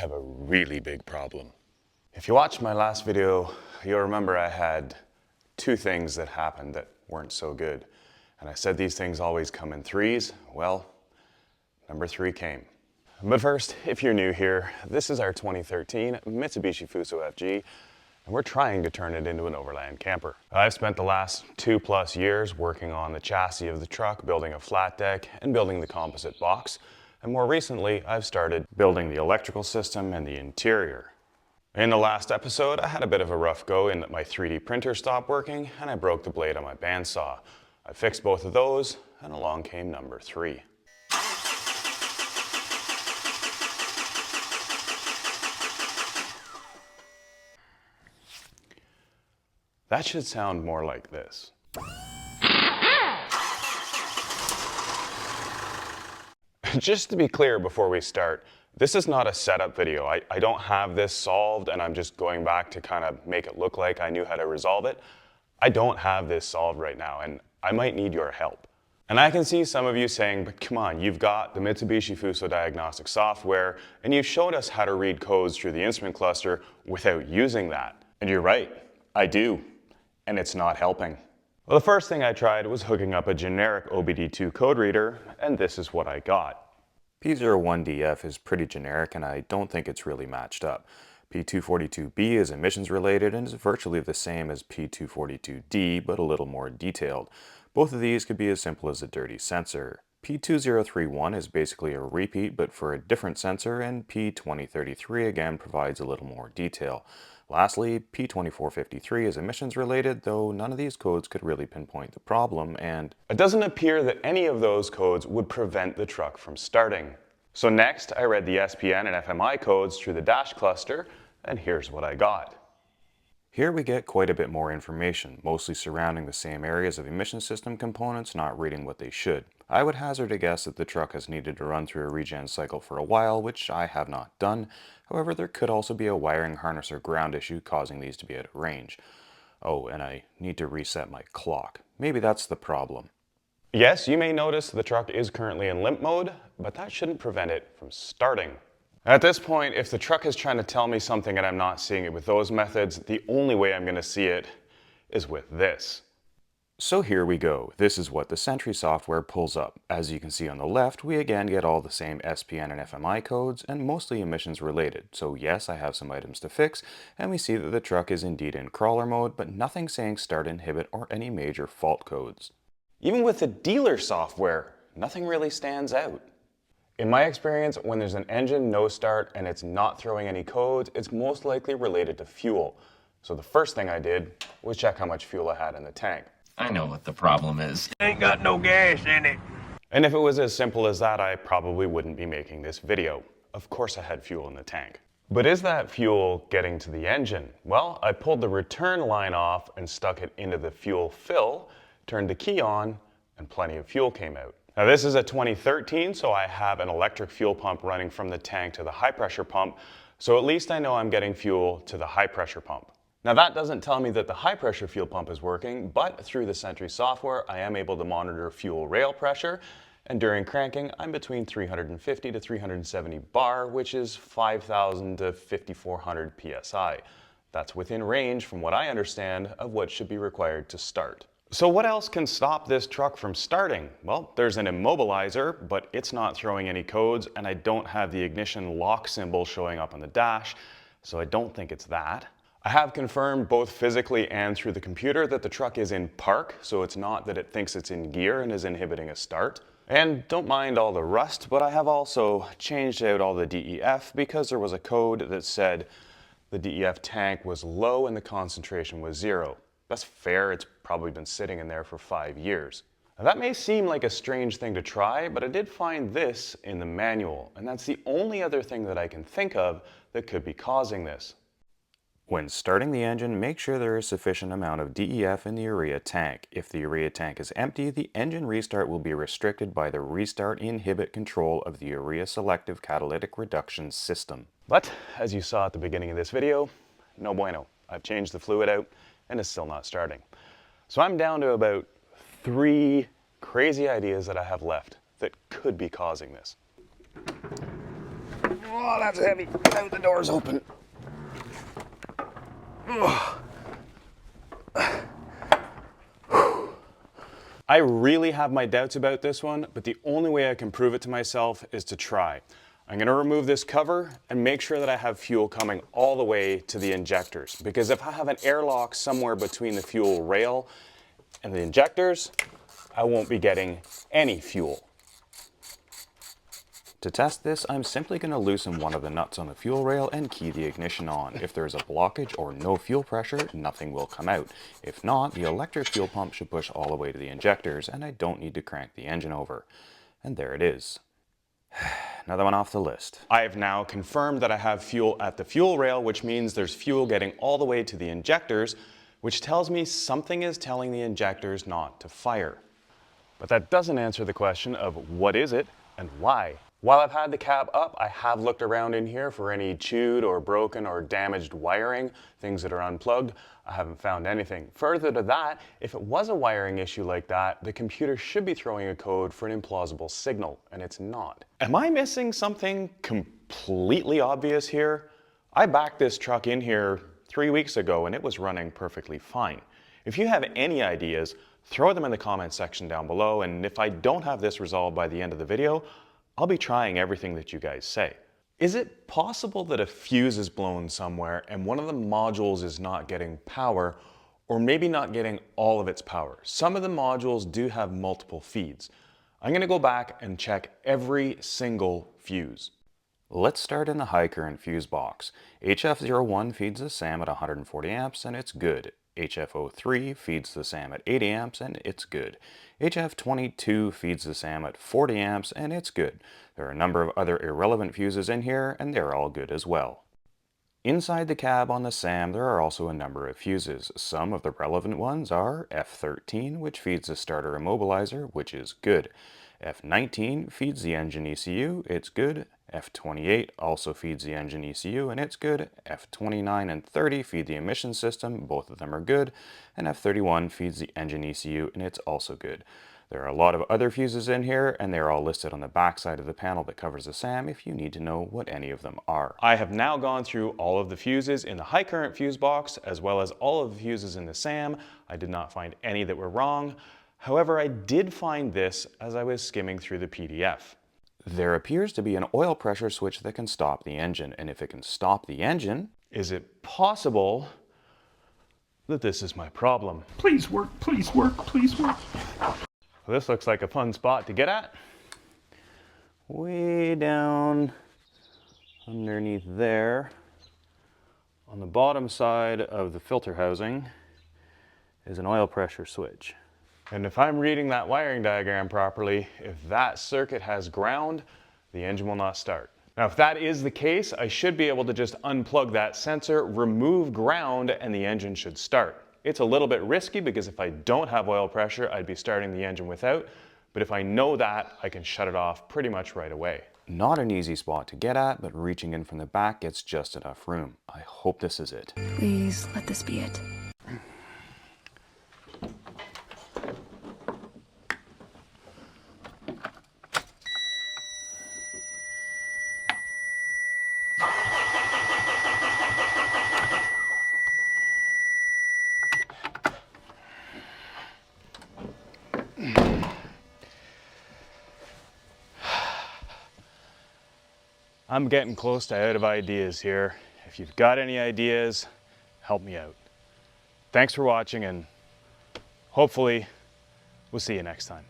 have a really big problem. If you watched my last video, you'll remember I had two things that happened that weren't so good. And I said these things always come in threes. Well, number 3 came. But first, if you're new here, this is our 2013 Mitsubishi Fuso FG, and we're trying to turn it into an overland camper. I've spent the last 2+ years working on the chassis of the truck, building a flat deck, and building the composite box. And more recently, I've started building the electrical system and the interior. In the last episode, I had a bit of a rough go in that my 3D printer stopped working and I broke the blade on my bandsaw. I fixed both of those, and along came number 3. That should sound more like this. Just to be clear before we start, this is not a setup video. I don't have this solved and I'm just going back to kind of make it look like I knew how to resolve it. I don't have this solved right now and I might need your help. And I can see some of you saying, but come on, you've got the Mitsubishi Fuso diagnostic software and you've showed us how to read codes through the instrument cluster without using that. And you're right, I do. And it's not helping. Well, the first thing I tried was hooking up a generic OBD2 code reader, and this is what I got. P01DF is pretty generic, and I don't think it's really matched up. P242B is emissions related and is virtually the same as P242D, but a little more detailed. Both of these could be as simple as a dirty sensor. P2031 is basically a repeat, but for a different sensor, and P2033 again provides a little more detail. Lastly, P2453 is emissions related, though none of these codes could really pinpoint the problem, and it doesn't appear that any of those codes would prevent the truck from starting. So next, I read the SPN and FMI codes through the dash cluster, and here's what I got. Here we get quite a bit more information, mostly surrounding the same areas of emission system components not reading what they should. I would hazard a guess that the truck has needed to run through a regen cycle for a while, which I have not done. However, there could also be a wiring harness or ground issue causing these to be out of range. Oh, and I need to reset my clock. Maybe that's the problem. Yes, you may notice the truck is currently in limp mode, but that shouldn't prevent it from starting. At this point, if the truck is trying to tell me something and I'm not seeing it with those methods, the only way I'm going to see it is with this. So here we go. This is what the Sentry software pulls up. As you can see on the left, we again get all the same SPN and FMI codes and mostly emissions related. So yes, I have some items to fix, and we see that the truck is indeed in crawler mode, but nothing saying start inhibit or any major fault codes. Even with the dealer software, nothing really stands out. In my experience, when there's an engine no start and it's not throwing any codes, it's most likely related to fuel. So the first thing I did was check how much fuel I had in the tank. I know what the problem is. Ain't got no gas in it. And if it was as simple as that, I probably wouldn't be making this video. Of course I had fuel in the tank. But is that fuel getting to the engine? Well, I pulled the return line off and stuck it into the fuel fill, turned the key on, and plenty of fuel came out. Now this is a 2013, so I have an electric fuel pump running from the tank to the high pressure pump, so at least I know I'm getting fuel to the high pressure pump. Now that doesn't tell me that the high pressure fuel pump is working, but through the Sentry software I am able to monitor fuel rail pressure, and during cranking I'm between 350 to 370 bar, which is 5,000 to 5,400 psi. That's within range, from what I understand, of what should be required to start. So what else can stop this truck from starting? Well, there's an immobilizer, but it's not throwing any codes, and I don't have the ignition lock symbol showing up on the dash, so I don't think it's that. I have confirmed both physically and through the computer that the truck is in park, so it's not that it thinks it's in gear and is inhibiting a start. And don't mind all the rust, but I have also changed out all the DEF because there was a code that said the DEF tank was low and the concentration was 0. That's fair, it's probably been sitting in there for 5 years. Now that may seem like a strange thing to try, but I did find this in the manual, and that's the only other thing that I can think of that could be causing this. When starting the engine, make sure there is sufficient amount of DEF in the urea tank. If the urea tank is empty, the engine restart will be restricted by the restart inhibit control of the urea selective catalytic reduction system. But, as you saw at the beginning of this video, no bueno. I've changed the fluid out, and it's still not starting. So I'm down to about 3 crazy ideas that I have left that could be causing this. Oh, that's heavy. Get out, the door's open. I really have my doubts about this one, but the only way I can prove it to myself is to try. I'm going to remove this cover and make sure that I have fuel coming all the way to the injectors, because if I have an airlock somewhere between the fuel rail and the injectors, I won't be getting any fuel. To test this, I'm simply going to loosen one of the nuts on the fuel rail and key the ignition on. If there's a blockage or no fuel pressure, nothing will come out. If not, the electric fuel pump should push all the way to the injectors and I don't need to crank the engine over. And there it is. Another one off the list. I have now confirmed that I have fuel at the fuel rail, which means there's fuel getting all the way to the injectors, which tells me something is telling the injectors not to fire. But that doesn't answer the question of what is it and why. While I've had the cab up, I have looked around in here for any chewed or broken or damaged wiring, things that are unplugged. I haven't found anything. Further to that, if it was a wiring issue like that, the computer should be throwing a code for an implausible signal, and it's not. Am I missing something completely obvious here? I backed this truck in here 3 weeks ago and it was running perfectly fine. If you have any ideas, throw them in the comment section down below, and if I don't have this resolved by the end of the video, I'll be trying everything that you guys say. Is it possible that a fuse is blown somewhere and one of the modules is not getting power, or maybe not getting all of its power? Some of the modules do have multiple feeds. I'm going to go back and check every single fuse. Let's start in the high current fuse box. HF01 feeds the SAM at 140 amps and it's good. HF03 feeds the SAM at 80 amps and it's good. HF22 feeds the SAM at 40 amps and it's good. There are a number of other irrelevant fuses in here and they're all good as well. Inside the cab on the SAM there are also a number of fuses. Some of the relevant ones are F13, which feeds the starter immobilizer, which is good. F19 feeds the engine ECU, it's good. F28 also feeds the engine ECU and it's good. F29 and 30 feed the emission system, both of them are good. And F31 feeds the engine ECU and it's also good. There are a lot of other fuses in here and they're all listed on the back side of the panel that covers the SAM if you need to know what any of them are. I have now gone through all of the fuses in the high current fuse box as well as all of the fuses in the SAM. I did not find any that were wrong. However, I did find this as I was skimming through the PDF. There appears to be an oil pressure switch that can stop the engine, and if it can stop the engine, is it possible that this is my problem? Please work, please work, please work. Well, this looks like a fun spot to get at. Way down underneath there, on the bottom side of the filter housing, is an oil pressure switch. And if I'm reading that wiring diagram properly, if that circuit has ground, the engine will not start. Now, if that is the case, I should be able to just unplug that sensor, remove ground, and the engine should start. It's a little bit risky because if I don't have oil pressure, I'd be starting the engine without. But if I know that, I can shut it off pretty much right away. Not an easy spot to get at, but reaching in from the back gets just enough room. I hope this is it. Please let this be it. I'm getting close to out of ideas here. If you've got any ideas, help me out. Thanks for watching and hopefully we'll see you next time.